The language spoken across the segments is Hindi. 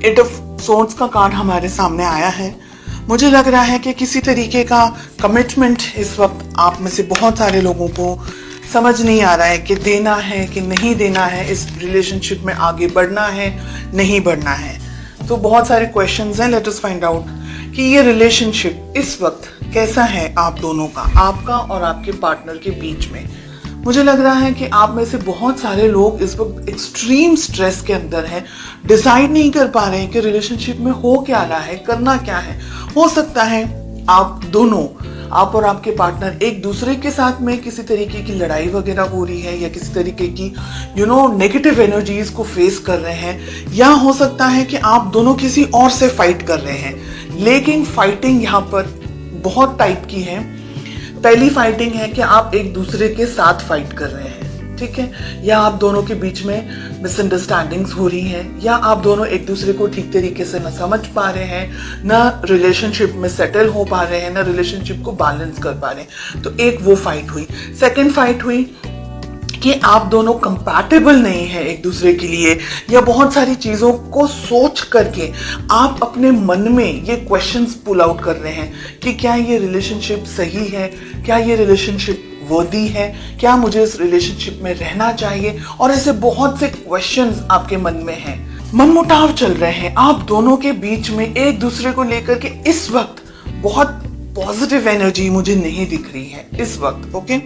8 ऑफ सोर्ड्स का कार्ड हमारे सामने आया है। मुझे लग रहा है कि किसी तरीके का कमिटमेंट इस वक्त आप में से बहुत सारे लोगों को समझ नहीं आ रहा है कि देना है कि नहीं देना है, इस रिलेशनशिप में आगे बढ़ना है नहीं बढ़ना है। तो बहुत सारे क्वेश्चंस हैं। लेट अस फाइंड आउट कि ये रिलेशनशिप इस वक्त कैसा है आप दोनों का, आपका और आपके पार्टनर के बीच में। मुझे लग रहा है कि आप में से बहुत सारे लोग इस वक्त एक्सट्रीम स्ट्रेस के अंदर हैं, डिसाइड नहीं कर पा रहे हैं कि रिलेशनशिप में हो क्या रहा है, करना क्या है। हो सकता है आप दोनों, आप और आपके पार्टनर एक दूसरे के साथ में किसी तरीके की लड़ाई वगैरह हो रही है या किसी तरीके की नेगेटिव एनर्जीज को फेस कर रहे हैं, या हो सकता है कि आप दोनों किसी और से फाइट कर रहे हैं। लेकिन फाइटिंग यहाँ पर बहुत टाइप की है। पहली फाइटिंग है कि आप एक दूसरे के साथ फाइट कर रहे हैं, ठीक है, या आप दोनों के बीच में मिसअंडरस्टैंडिंग्स हो रही हैं, या आप दोनों एक दूसरे को ठीक तरीके से न समझ पा रहे हैं, न रिलेशनशिप में सेटल हो पा रहे हैं, न रिलेशनशिप को बैलेंस कर पा रहे हैं। तो एक वो फाइट हुई। सेकेंड फाइट हुई कि आप दोनों कंपैटिबल नहीं है एक दूसरे के लिए, या बहुत सारी चीजों को सोच करके आप अपने मन में ये क्वेश्चंस पुल आउट कर रहे हैं कि क्या ये रिलेशनशिप सही है, क्या ये रिलेशनशिप वर्दी है, क्या मुझे इस रिलेशनशिप में रहना चाहिए। और ऐसे बहुत से क्वेश्चंस आपके मन में हैं, मनमुटाव चल रहे हैं आप दोनों के बीच में एक दूसरे को लेकर के। इस वक्त बहुत पॉजिटिव एनर्जी मुझे नहीं दिख रही है इस वक्त। ओके,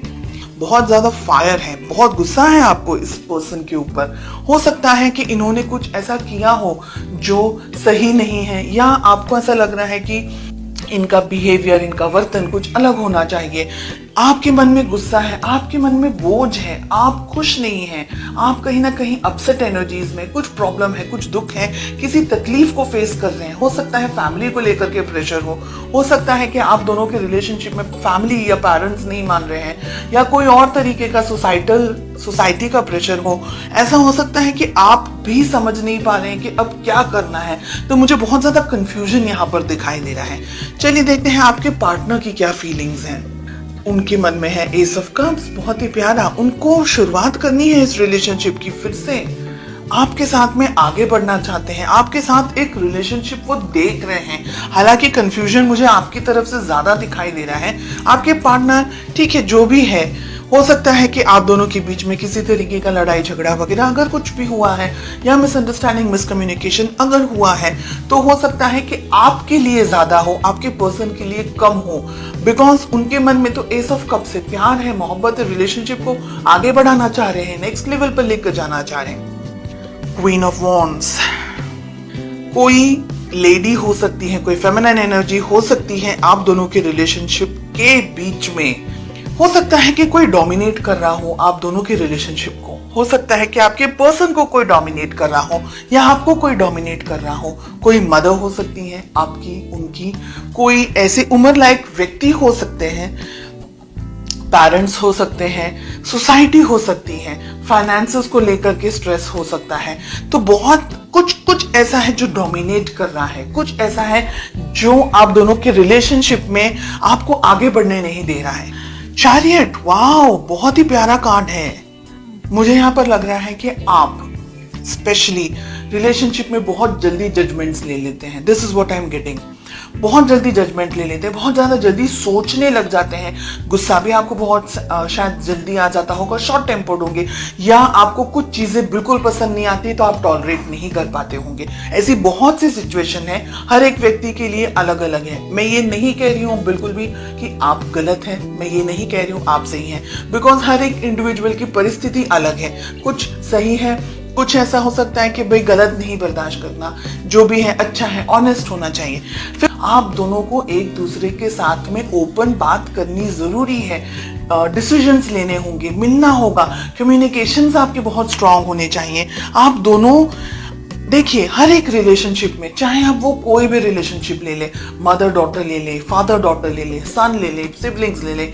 बहुत ज्यादा फायर है, बहुत गुस्सा है आपको इस पर्सन के ऊपर। हो सकता है कि इन्होंने कुछ ऐसा किया हो जो सही नहीं है, या आपको ऐसा लग रहा है कि इनका बिहेवियर, इनका वर्तन कुछ अलग होना चाहिए। आपके मन में गुस्सा है, आपके मन में बोझ है, आप खुश नहीं हैं, आप कहीं ना कहीं अपसेट एनर्जीज में, कुछ प्रॉब्लम है, कुछ दुख है, किसी तकलीफ को फेस कर रहे हैं। हो सकता है फैमिली को लेकर के प्रेशर हो सकता है कि आप दोनों के रिलेशनशिप में फैमिली या पेरेंट्स नहीं मान रहे हैं, या कोई और तरीके का सोसाइटी का प्रेशर हो। ऐसा हो सकता है कि आप भी समझ नहीं पा रहे हैं कि अब क्या करना है। तो मुझे बहुत ज्यादा कंफ्यूजन यहाँ पर दिखाई दे रहा है। चलिए देखते हैं आपके पार्टनर की क्या फीलिंग्स हैं। उनके मन में है एस ऑफ कप्स, बहुत ही प्यारा। उनको शुरुआत करनी है इस रिलेशनशिप की, फिर से आपके साथ में आगे बढ़ना चाहते हैं, आपके साथ एक रिलेशनशिप वो देख रहे हैं। हालांकि कंफ्यूजन मुझे आपकी तरफ से ज्यादा दिखाई दे रहा है। आपके पार्टनर, ठीक है, जो भी है, हो सकता है कि आप दोनों के बीच में किसी तरीके का लड़ाई झगड़ा वगैरह अगर कुछ भी हुआ है, या मिसअंडरस्टैंडिंग, मिसकम्युनिकेशन अगर हुआ है, तो हो सकता है कि आपके लिए ज्यादा हो, आपके पर्सन के लिए कम हो। बिकॉज उनके मन में तो एस ऑफ कप से प्यार है, मोहब्बत है, रिलेशनशिप को आगे बढ़ाना चाह रहे हैं, नेक्स्ट लेवल पर लेकर जाना चाह रहे हैं। क्वीन ऑफ वॉन्ड्स, कोई लेडी हो सकती है, कोई फेमिनिन एनर्जी हो सकती है आप दोनों के रिलेशनशिप के बीच में। हो सकता है कि कोई डोमिनेट कर रहा हो आप दोनों के रिलेशनशिप को। हो सकता है कि आपके पर्सन को कोई डोमिनेट कर रहा हो, या आपको कोई डोमिनेट कर रहा हो। कोई मदर हो सकती है आपकी, उनकी, कोई ऐसे उम्र लायक व्यक्ति हो सकते हैं, पेरेंट्स हो सकते हैं, सोसाइटी हो सकती है, फाइनेंसेस को लेकर के स्ट्रेस हो सकता है। तो बहुत कुछ ऐसा है जो डोमिनेट कर रहा है, कुछ ऐसा है जो आप दोनों के रिलेशनशिप में आपको आगे बढ़ने नहीं दे रहा है। चैरियट, वाओ, बहुत ही प्यारा कार्ड है। मुझे यहाँ पर लग रहा है कि आप स्पेशली रिलेशनशिप में बहुत जल्दी जजमेंट्स ले लेते हैं। This is what I am getting. बहुत जल्दी जजमेंट ले लेते हैं, बहुत ज्यादा जल्दी सोचने लग जाते हैं। गुस्सा भी आपको बहुत शायद जल्दी आ जाता होगा, शॉर्ट टेम्पर्ड होंगे, या आपको कुछ चीजें बिल्कुल पसंद नहीं आती तो आप टॉलरेट नहीं कर पाते होंगे। ऐसी बहुत सी सिचुएशन है, हर एक व्यक्ति के लिए अलग अलग है। मैं ये नहीं कह रही हूँ बिल्कुल भी कि आप गलत हैं, मैं ये नहीं कह रही हूँ आप सही हैं, बिकॉज हर एक इंडिविजुअल की परिस्थिति अलग है। कुछ सही है, कुछ ऐसा हो सकता है कि भाई गलत नहीं बर्दाश्त करना, जो भी है अच्छा है, ऑनेस्ट होना चाहिए। फिर आप दोनों को एक दूसरे के साथ में ओपन बात करनी जरूरी है, डिसीजंस लेने होंगे, मिलना होगा, कम्युनिकेशंस आपके बहुत स्ट्रांग होने चाहिए। आप दोनों देखिए, हर एक रिलेशनशिप में, चाहे आप वो कोई भी रिलेशनशिप ले ले, मदर डॉटर ले ले, फादर डॉटर ले ले, सन ले ले, सिबलिंग्स ले ले,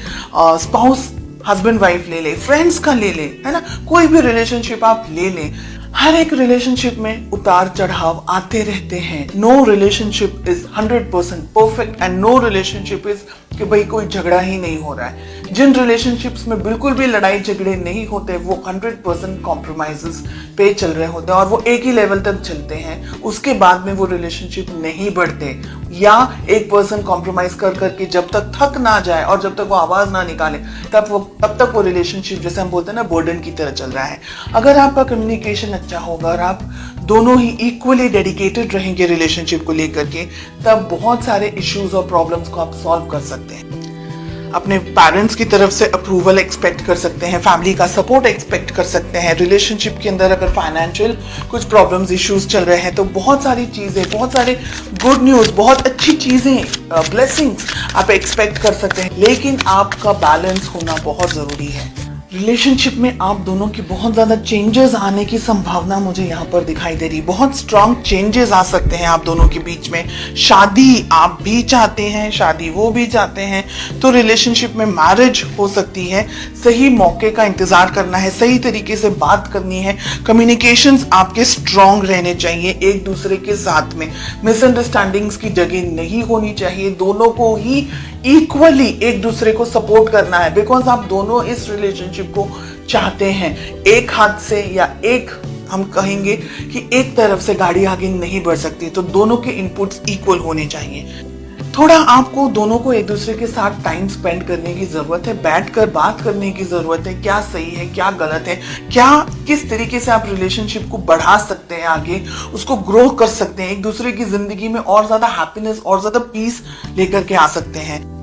स्पाउस हस्बैंड वाइफ ले ले, फ्रेंड्स का ले ले, है ना, कोई भी रिलेशनशिप आप ले ले, हर एक रिलेशनशिप में उतार चढ़ाव आते रहते हैं। No relationship is 100% perfect, and no relationship is कि भाई कोई झगड़ा ही नहीं हो रहा है। जिन रिलेशनशिप्स में बिल्कुल भी लड़ाई झगड़े नहीं होते वो 100% कॉम्प्रोमाइजेस पे चल रहे होते हैं और वो एक ही लेवल तक चलते हैं, उसके बाद में वो रिलेशनशिप नहीं बढ़ते, या एक पर्सन कॉम्प्रोमाइज कर करके जब तक थक ना जाए और जब तक वो आवाज ना निकाले तब तक वो रिलेशनशिप, जैसे हम बोलते हैं ना, बर्डन की तरह चल रहा है। अगर आपका कम्युनिकेशन अच्छा होगा और आप दोनों ही इक्वली डेडिकेटेड रहेंगे रिलेशनशिप को लेकर के, तब बहुत सारे इश्यूज और प्रॉब्लम्स को आप सॉल्व कर सकते हैं। अपने पेरेंट्स की तरफ से अप्रूवल एक्सपेक्ट कर सकते हैं, फैमिली का सपोर्ट एक्सपेक्ट कर सकते हैं। रिलेशनशिप के अंदर अगर फाइनेंशियल कुछ प्रॉब्लम्स इश्यूज चल रहे हैं तो बहुत सारी चीजें, बहुत सारे गुड न्यूज, बहुत अच्छी चीजें, ब्लेसिंग्स आप एक्सपेक्ट कर सकते हैं, लेकिन आपका बैलेंस होना बहुत जरूरी है। रिलेशनशिप में आप दोनों की बहुत ज्यादा चेंजेस आने की संभावना मुझे यहाँ पर दिखाई दे रही। बहुत स्ट्रांग चेंजेस आ सकते हैं आप दोनों के बीच में। शादी आप भी चाहते हैं, शादी वो भी चाहते हैं, तो रिलेशनशिप में मैरिज हो सकती है। सही मौके का इंतजार करना है, सही तरीके से बात करनी है, कम्युनिकेशंस आपके स्ट्रांग रहने चाहिए एक दूसरे के साथ में। मिसअंडरस्टैंडिंग्स की जगह नहीं होनी चाहिए, दोनों को ही इक्वली एक दूसरे को सपोर्ट करना है, बिकॉज आप दोनों इस रिलेशनशिप को चाहते हैं। एक हाथ से या एक, हम कहेंगे कि एक तरफ से गाड़ी आगे नहीं बढ़ सकती, तो दोनों के इनपुट्स इक्वल होने चाहिए। थोड़ा आपको दोनों को एक दूसरे के साथ टाइम स्पेंड करने की जरूरत है, बैठकर बात करने की जरूरत है, क्या सही है क्या गलत है, क्या किस तरीके से आप रिलेशनशिप को बढ़ा सकते हैं, आगे उसको ग्रो कर सकते हैं, एक दूसरे की जिंदगी में और ज्यादा हैप्पीनेस और ज्यादा पीस लेकर के आ सकते हैं।